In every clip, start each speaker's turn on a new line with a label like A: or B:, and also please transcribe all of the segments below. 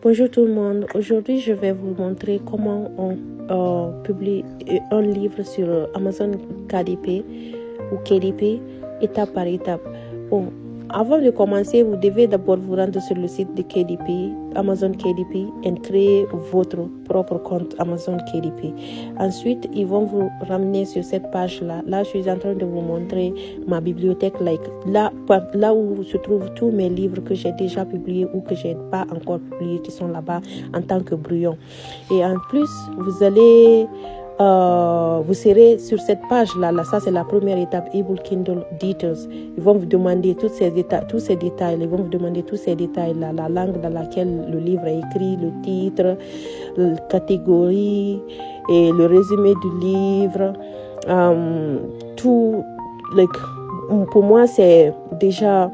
A: Bonjour tout le monde. Aujourd'hui, je vais vous montrer comment on publie un livre sur Amazon KDP ou KDP, étape par étape. Bon, avant de commencer, vous devez d'abord vous rendre sur le site de KDP, Amazon KDP, et créer votre propre compte Amazon KDP. Ensuite, ils vont vous ramener sur cette page-là. Là, je suis en train de vous montrer ma bibliothèque, là où se trouvent tous mes livres que j'ai déjà publiés ou que je n'ai pas encore publiés, qui sont là-bas en tant que brouillon. Et en plus, vous serez sur cette page-là. Ça, c'est la première étape, ebook Kindle Details. Ils vont vous demander tous ces détails. Ils vont vous demander tous ces détails-là, la langue dans laquelle le livre est écrit, le titre, la catégorie et le résumé du livre. Pour moi, c'est déjà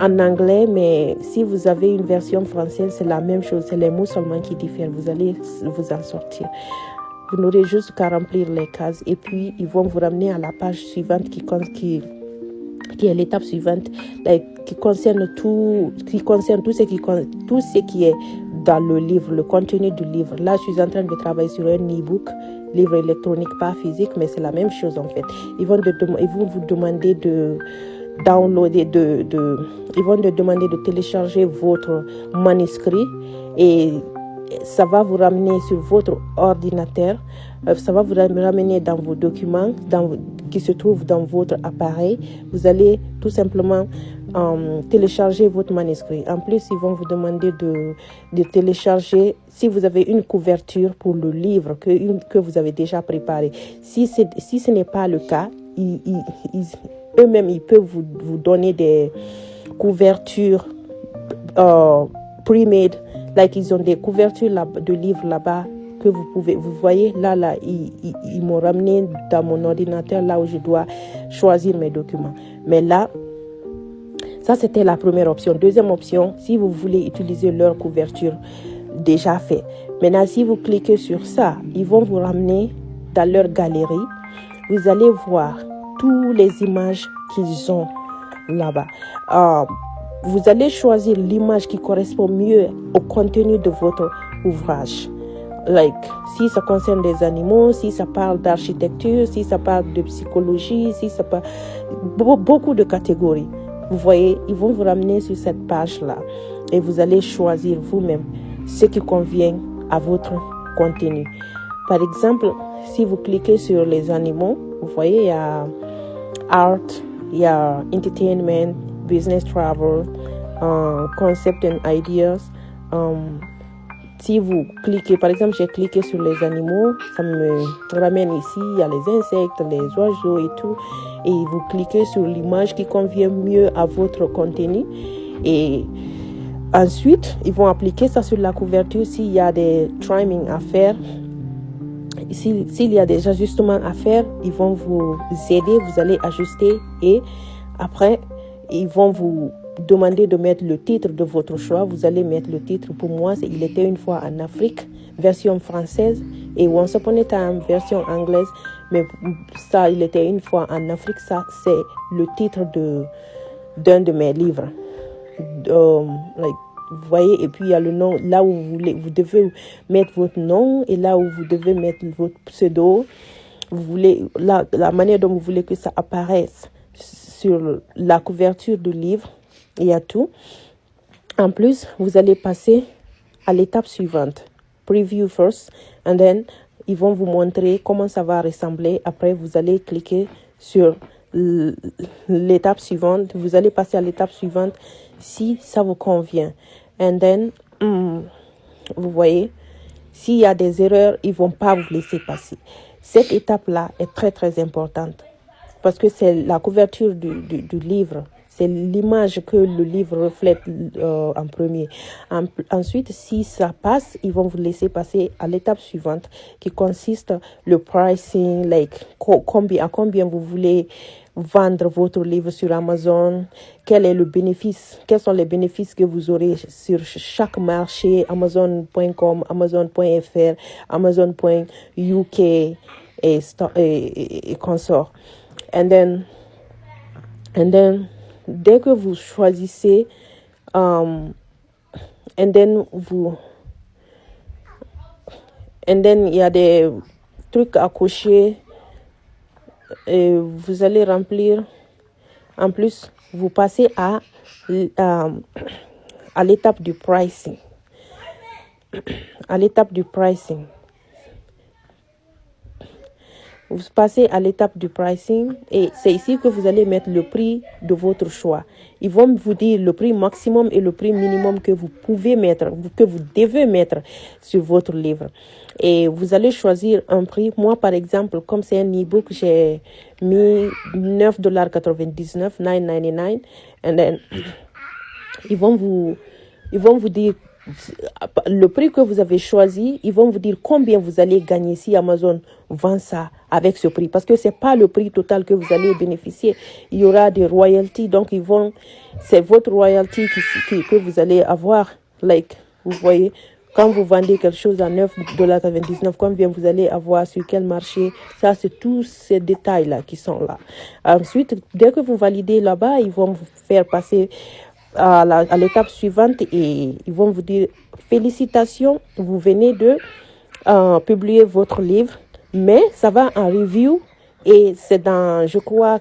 A: en anglais, mais si vous avez une version française, c'est la même chose. C'est les mots seulement qui diffèrent. Vous allez vous en sortir. Vous n'aurez juste qu'à remplir les cases et puis ils vont vous ramener à la page suivante qui est l'étape suivante, qui concerne tout ce qui est dans le livre, le contenu du livre. Là, je suis en train de travailler sur un e-book, livre électronique, pas physique, mais c'est la même chose en fait. Ils vont vous demander de downloader, ils vont te demander de télécharger votre manuscrit et ça va vous ramener sur votre ordinateur, ça va vous ramener dans vos documents qui se trouvent dans votre appareil. Vous allez tout simplement télécharger votre manuscrit. En plus, ils vont vous demander de télécharger, si vous avez une couverture pour le livre que vous avez déjà préparé. Si ce n'est pas le cas, eux-mêmes, ils peuvent vous donner des couvertures pre-made. Ils ont des couvertures de livres là-bas que vous voyez, là, ils m'ont ramené dans mon ordinateur, là où je dois choisir mes documents. Mais là, ça, c'était la première option. Deuxième option, si vous voulez utiliser leur couverture déjà fait. Maintenant, si vous cliquez sur ça, ils vont vous ramener dans leur galerie. Vous allez voir toutes les images qu'ils ont là-bas. Vous allez choisir l'image qui correspond mieux au contenu de votre ouvrage. Si ça concerne des animaux, si ça parle d'architecture, si ça parle de psychologie, si ça parle beaucoup de catégories. Vous voyez, ils vont vous ramener sur cette page-là et vous allez choisir vous-même ce qui convient à votre contenu. Par exemple, si vous cliquez sur les animaux, vous voyez, il y a art, il y a entertainment, business travel, concept and ideas. Si vous cliquez, par exemple, j'ai cliqué sur les animaux, ça me ramène ici, il y a les insectes, les oiseaux et tout. Et vous cliquez sur l'image qui convient mieux à votre contenu. Et ensuite, ils vont appliquer ça sur la couverture s'il y a des trimming à faire. S'il y a des ajustements à faire, ils vont vous aider, vous allez ajuster et après, ils vont vous demander de mettre le titre de votre choix. Vous allez mettre le titre. Pour moi, il était une fois en Afrique, version française, et Once Upon a Time, version anglaise. Mais ça, il était une fois en Afrique. Ça, c'est le titre d'un de mes livres. Vous voyez, et puis il y a le nom, là où vous devez mettre votre nom et là où vous devez mettre votre pseudo. La manière dont vous voulez que ça apparaisse sur la couverture du livre, il y a tout. En plus, vous allez passer à l'étape suivante. Preview first, and then ils vont vous montrer comment ça va ressembler. Après, vous allez cliquer sur l'étape suivante. Vous allez passer à l'étape suivante si ça vous convient. And then, vous voyez, s'il y a des erreurs, ils ne vont pas vous laisser passer. Cette étape-là est très, très importante parce que c'est la couverture du livre. C'est l'image que le livre reflète en premier. Ensuite, si ça passe, ils vont vous laisser passer à l'étape suivante qui consiste le pricing, à combien vous voulez vendre votre livre sur Amazon, quel est le bénéfice, quels sont les bénéfices que vous aurez sur chaque marché, Amazon.com, Amazon.fr, Amazon.uk et consorts. And then, dès que vous choisissez and then il y a des trucs à cocher et vous allez remplir. En plus, vous passez à l'étape du pricing. À l'étape du pricing. Vous passez à l'étape du pricing et c'est ici que vous allez mettre le prix de votre choix. Ils vont vous dire le prix maximum et le prix minimum que vous pouvez mettre, que vous devez mettre sur votre livre. Et vous allez choisir un prix. Moi, par exemple, comme c'est un e-book, j'ai mis $9.99, $9.99. And then, ils vont vous dire le prix que vous avez choisi, ils vont vous dire combien vous allez gagner si Amazon vend ça avec ce prix. Parce que ce n'est pas le prix total que vous allez bénéficier. Il y aura des royalties. Donc, c'est votre royalty que vous allez avoir. Vous voyez, quand vous vendez quelque chose à $9.99, combien vous allez avoir sur quel marché. Ça, c'est tous ces détails-là qui sont là. Ensuite, dès que vous validez là-bas, ils vont vous faire passer à l'étape suivante et ils vont vous dire félicitations, vous venez de publier votre livre, mais ça va en review et c'est dans, je crois,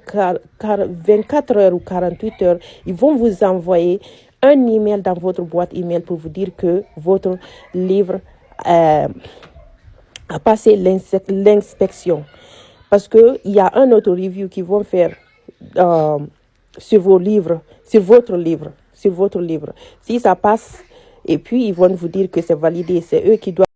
A: 24 heures ou 48 heures, ils vont vous envoyer un email dans votre boîte email pour vous dire que votre livre a passé l'inspection. Parce qu'il y a un autre review qu'ils vont faire sur votre livre. Si ça passe, et puis ils vont vous dire que c'est validé, c'est eux qui doivent